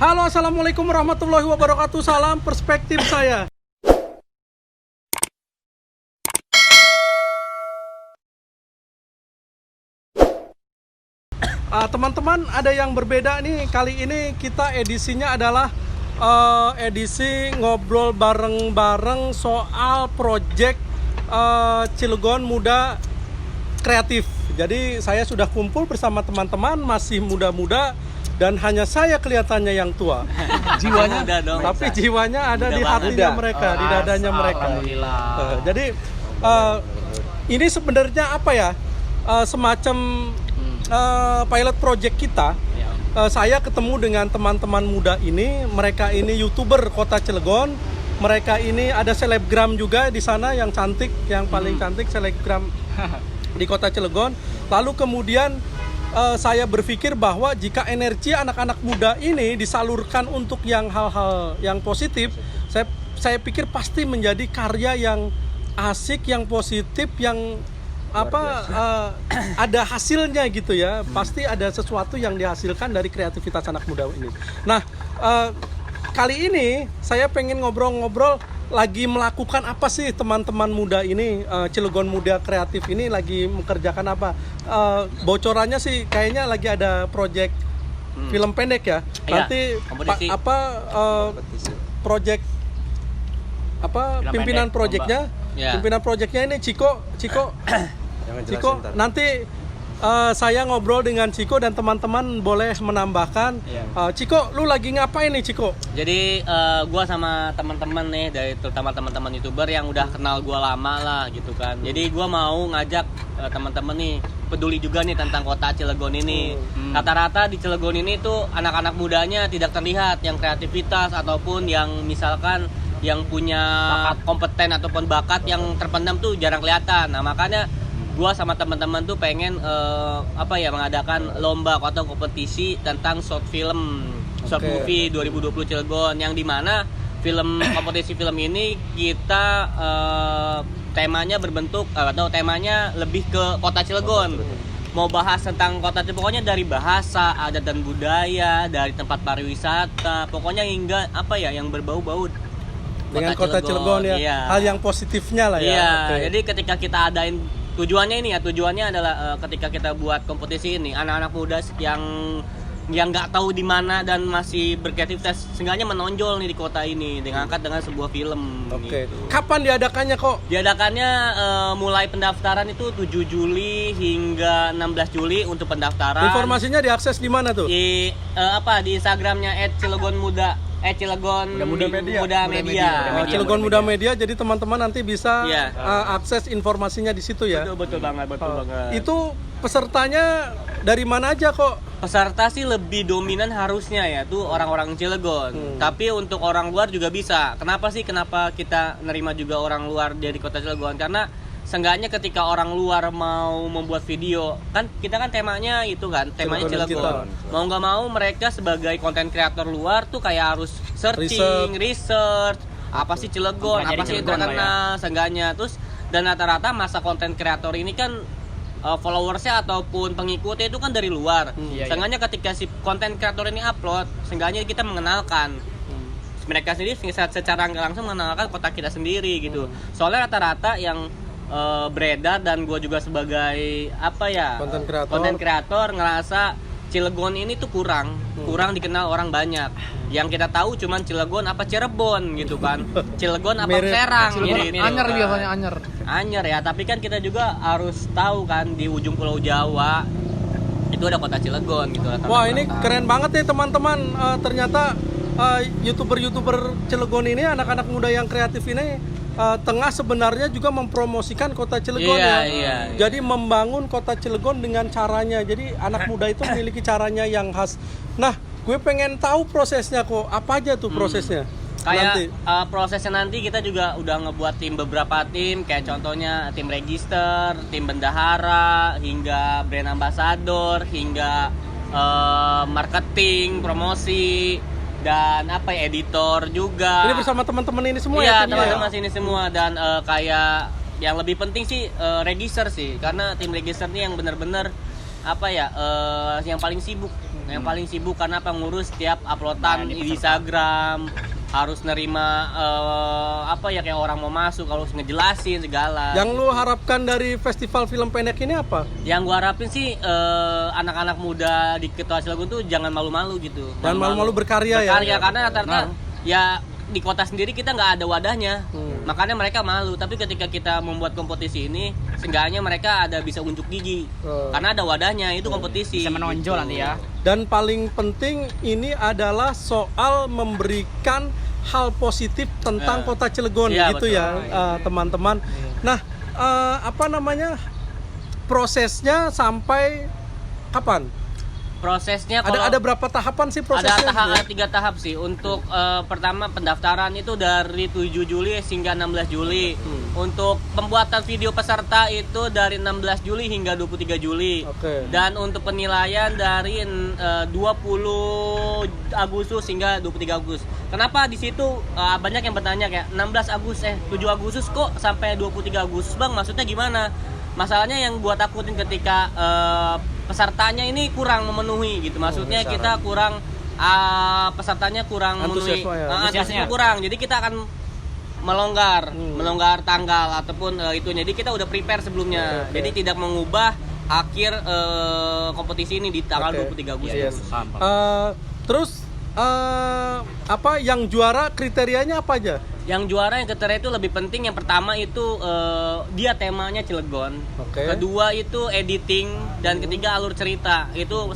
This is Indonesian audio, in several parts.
Halo, assalamualaikum warahmatullahi wabarakatuh. Salam perspektif saya. Teman-teman, ada yang berbeda nih. Kali ini kita edisinya adalah edisi ngobrol bareng-bareng soal project Cilegon Muda Kreatif. Jadi saya sudah kumpul bersama teman-teman masih muda-muda dan hanya saya kelihatannya yang tua. Jiwanya ada dong. Tapi jiwanya ada di hatinya mereka, di dadanya mereka. Jadi ini sebenarnya apa ya? Semacam pilot project kita. Saya ketemu dengan teman-teman muda ini. Mereka ini YouTuber Kota Cilegon. Mereka ini ada selebgram juga di sana yang cantik, yang paling cantik selebgram di Kota Cilegon. Lalu kemudian saya berpikir bahwa jika energi anak-anak muda ini disalurkan untuk yang hal-hal yang positif, saya pikir pasti menjadi karya yang asik, yang positif, yang ada hasilnya gitu ya. Pasti ada sesuatu yang dihasilkan dari kreativitas anak muda ini. Nah, kali ini saya pengen ngobrol-ngobrol lagi melakukan apa sih teman-teman muda ini, Cilegon Muda Kreatif ini lagi mengerjakan apa? Bocorannya sih kayaknya lagi ada project film pendek ya. Nanti project pimpinan projectnya, pimpinan projectnya ini Ciko. Nanti saya ngobrol dengan Ciko dan teman-teman boleh menambahkan. Ciko, lu lagi ngapain nih Ciko? Jadi gua sama teman-teman nih, terutama teman-teman YouTuber yang udah kenal gua lama lah gitu kan. Jadi gua mau ngajak teman-teman nih peduli juga nih tentang kota Cilegon ini. Rata-rata di Cilegon ini tuh anak-anak mudanya tidak terlihat yang kreativitas ataupun yang misalkan yang punya kompeten ataupun bakat yang terpendam tuh jarang kelihatan. Nah, makanya gua sama teman-teman tuh pengen mengadakan lomba atau kompetisi tentang short movie 2020 Cilegon, yang dimana kompetisi film ini kita temanya berbentuk atau temanya lebih ke kota Cilegon. Mau bahas tentang kota Cilegon, pokoknya dari bahasa, adat dan budaya, dari tempat pariwisata, pokoknya hingga yang berbau-bau dengan kota Cilegon ya. Iya. Hal yang positifnya lah ya. Iya. Jadi ketika kita adain tujuannya adalah ketika kita buat kompetisi ini, anak-anak muda yang nggak tahu di mana dan masih berkreativitas seenggaknya menonjol nih di kota ini dengan sebuah film. Oke. Gitu. Kapan diadakannya kok? Diadakannya mulai pendaftaran itu 7 Juli hingga 16 Juli untuk pendaftaran. Informasinya diakses di mana tuh? Di Instagramnya @Cilegon Muda Media. Cilegon Muda Media. Jadi teman-teman nanti bisa akses informasinya di situ ya. Betul banget. Itu pesertanya dari mana aja kok? Peserta sih lebih dominan harusnya ya tuh orang-orang Cilegon. Tapi untuk orang luar juga bisa. Kenapa kita nerima juga orang luar dari kota Cilegon? Karena seenggaknya ketika orang luar mau membuat video, kan kita kan temanya Cilegon. Mau nggak mau mereka sebagai konten kreator luar tuh kayak harus searching, research, apa sih Cilegon, apa sih terkenal, seenggaknya. Terus dan rata-rata masa konten kreator ini kan followersnya ataupun pengikutnya itu kan dari luar. Seenggaknya ketika si konten kreator ini upload, seenggaknya kita mengenalkan mereka sendiri secara nggak langsung mengenalkan kota kita sendiri gitu. Soalnya rata-rata yang beredar dan gue juga sebagai konten kreator ngerasa Cilegon ini tuh kurang dikenal orang banyak. Yang kita tahu cuman Cilegon apa Cirebon gitu kan. Cilegon apa Serang gitu. Anyer biasanya Anyer ya, tapi kan kita juga harus tahu kan di ujung Pulau Jawa itu ada kota Cilegon gitu. Wah, ini keren banget nih teman-teman. Ternyata YouTuber Cilegon ini, anak-anak muda yang kreatif ini tengah sebenarnya juga mempromosikan kota Cilegon Iya. Jadi membangun kota Cilegon dengan caranya. Jadi anak muda itu memiliki caranya yang khas. Nah, gue pengen tahu prosesnya kok. Apa aja tuh prosesnya? Kayak prosesnya nanti kita juga udah ngebuat beberapa tim, kayak contohnya tim register, tim bendahara, hingga brand ambassador, hingga marketing, promosi, dan editor juga. Ini bersama teman-teman ini semua ya? Iya, teman-teman ini semua. Dan kayak yang lebih penting sih register sih, karena tim register ini yang benar-benar yang paling sibuk Yang paling sibuk karena apa, ngurus tiap uploadan di Instagram, harus nerima kayak orang mau masuk, harus ngejelasin segala. Yang lu harapkan dari festival film pendek ini apa? Yang gua harapin sih anak-anak muda di Kota Cilegon tuh jangan malu-malu gitu. Dan malu-malu berkarya ya. Berkarya karena rata-rata ya di kota sendiri kita nggak ada wadahnya. Makanya mereka malu, tapi ketika kita membuat kompetisi ini, seenggaknya mereka ada bisa unjuk gigi. Karena ada wadahnya, itu kompetisi. Bisa menonjol nanti ya. Dan paling penting ini adalah soal memberikan hal positif tentang Kota Cilegon gitu betul. ya, teman-teman. Nah, prosesnya sampai kapan? Prosesnya Ada berapa tahapan sih prosesnya? ada 3 tahap sih. Untuk pertama pendaftaran itu dari 7 Juli hingga 16 Juli. Untuk pembuatan video peserta itu dari 16 Juli hingga 23 Juli. Oke. Dan untuk penilaian dari 20 Agustus hingga 23 Agustus. Kenapa di situ banyak yang bertanya kayak 7 Agustus kok sampai 23 Agustus, Bang? Maksudnya gimana? Masalahnya yang gua takutin ketika pesertanya ini kurang memenuhi gitu. Maksudnya kita kurang pesertanya kurang memenuhi antusiasnya kurang. Jadi kita akan melonggar tanggal ataupun itunya. Jadi kita udah prepare sebelumnya. Jadi tidak mengubah akhir kompetisi ini di tanggal 23 Agustus. Terus yang juara kriterianya apa aja? Yang juara yang kriteria itu lebih penting, yang pertama itu dia temanya Cilegon. Kedua itu editing, dan ketiga alur cerita. Itu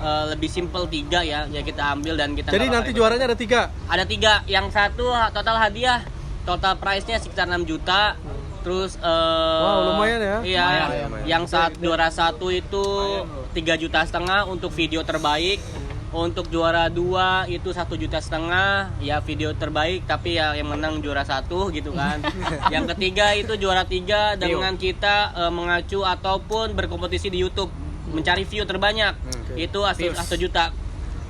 lebih simple 3 ya kita ambil dan kita. Jadi nanti juaranya ada 3. Ada 3. Yang satu total hadiah, total price-nya sekitar 6 juta. Terus wow, lumayan ya. Iya. Yang juara 1 itu 3,5 juta untuk video terbaik. Untuk juara 2 itu 1,5 juta ya video terbaik, tapi ya yang menang juara 1 gitu kan. Yang ketiga itu juara 3 dengan kita mengacu ataupun berkompetisi di YouTube mencari view terbanyak. Itu 1 juta.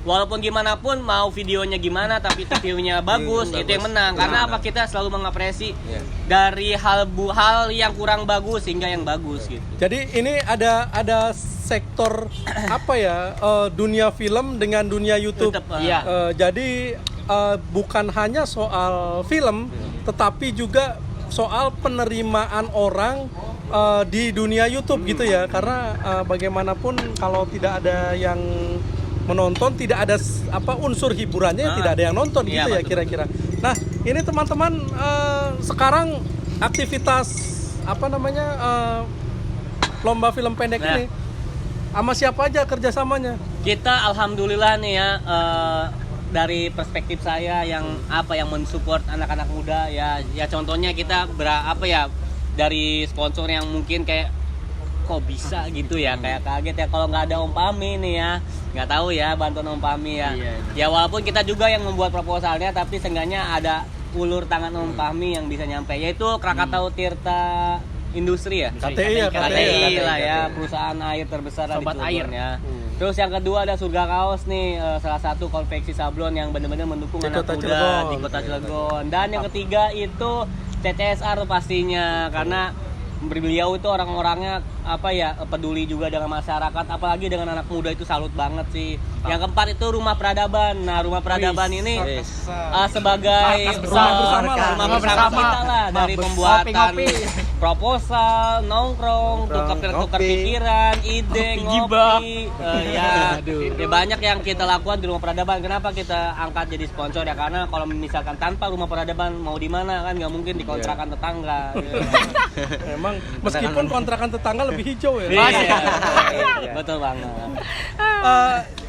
Walaupun gimana pun, mau videonya gimana tapi view-nya bagus, itu yang menang. Karena apa, kita selalu mengapresiasi dari hal yang kurang bagus hingga yang bagus gitu. Jadi ini ada sektor dunia film dengan dunia YouTube. Jadi bukan hanya soal film, tetapi juga soal penerimaan orang di dunia YouTube gitu ya. Karena bagaimanapun kalau tidak ada yang menonton, tidak ada unsur hiburannya, tidak ada yang nonton gitu ya kira-kira. Nah, ini teman-teman sekarang aktivitas lomba film pendek ini sama siapa aja kerjasamanya? Kita alhamdulillah nih ya, dari perspektif saya yang mensupport anak-anak muda ya contohnya kita dari sponsor yang mungkin kayak kok bisa gitu ya, kayak kaget ya kalau nggak ada Om Pami nih ya, nggak tahu ya bantuan Om Pami ya. Ya walaupun kita juga yang membuat proposalnya, tapi seenggaknya ada ulur tangan Om Pami yang bisa nyampe, yaitu Krakatau Tirta Industri ya, KTI lah ya, perusahaan air terbesar di Cilegon ya. Terus yang kedua ada Surga Kaos nih, salah satu konveksi sablon yang benar-benar mendukung anak muda di Kota Cilegon. Dan yang ketiga itu CCSR pastinya, karena beliau itu orang-orangnya peduli juga dengan masyarakat, apalagi dengan anak muda, itu salut banget sih. Yang keempat itu Rumah Peradaban. Nah, Rumah Peradaban ini sebagai rumah bersama kita lah, dari pembuatan proposal, nongkrong, tukar pikiran, ide, ngopi, ya banyak yang kita lakukan di Rumah Peradaban. Kenapa kita angkat jadi sponsor ya? Karena kalau misalkan tanpa Rumah Peradaban mau di mana kan, nggak mungkin di kontrakan tetangga. Emang meskipun kontrakan tetangga lebih hijau ya. Betul banget.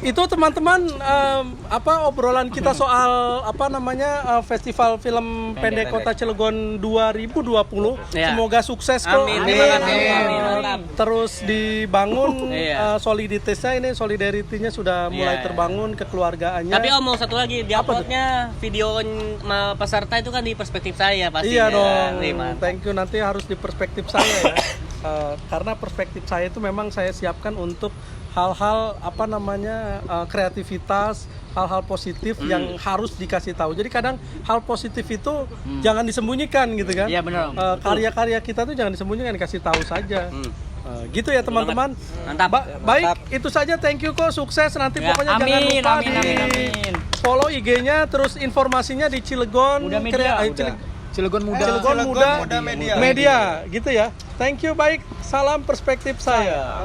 Itu teman-teman obrolan kita soal festival film pendek Kota Cilegon 2020. Semoga sukses kok. Amin. Terus dibangun soliditasnya, ini solidarity-nya sudah mulai terbangun, kekeluargaannya. Tapi Om, mau satu lagi, di uploadnya video peserta itu kan di perspektif saya pastinya. Iya dong. Thank you, nanti harus di perspektif saya ya. Karena perspektif saya itu memang saya siapkan untuk hal-hal kreativitas, hal-hal positif yang harus dikasih tahu. Jadi kadang hal positif itu jangan disembunyikan gitu kan. Iya benar. Karya-karya kita tuh jangan disembunyikan, dikasih tahu saja. Gitu ya teman-teman. Mantap. Baik, itu saja. Thank you kok, sukses nanti Ya, pokoknya jangan lupa amin. follow IG-nya, terus informasinya di Cilegon Muda Media. Cilegon Muda Media gitu ya. Thank you, baik. Salam perspektif saya.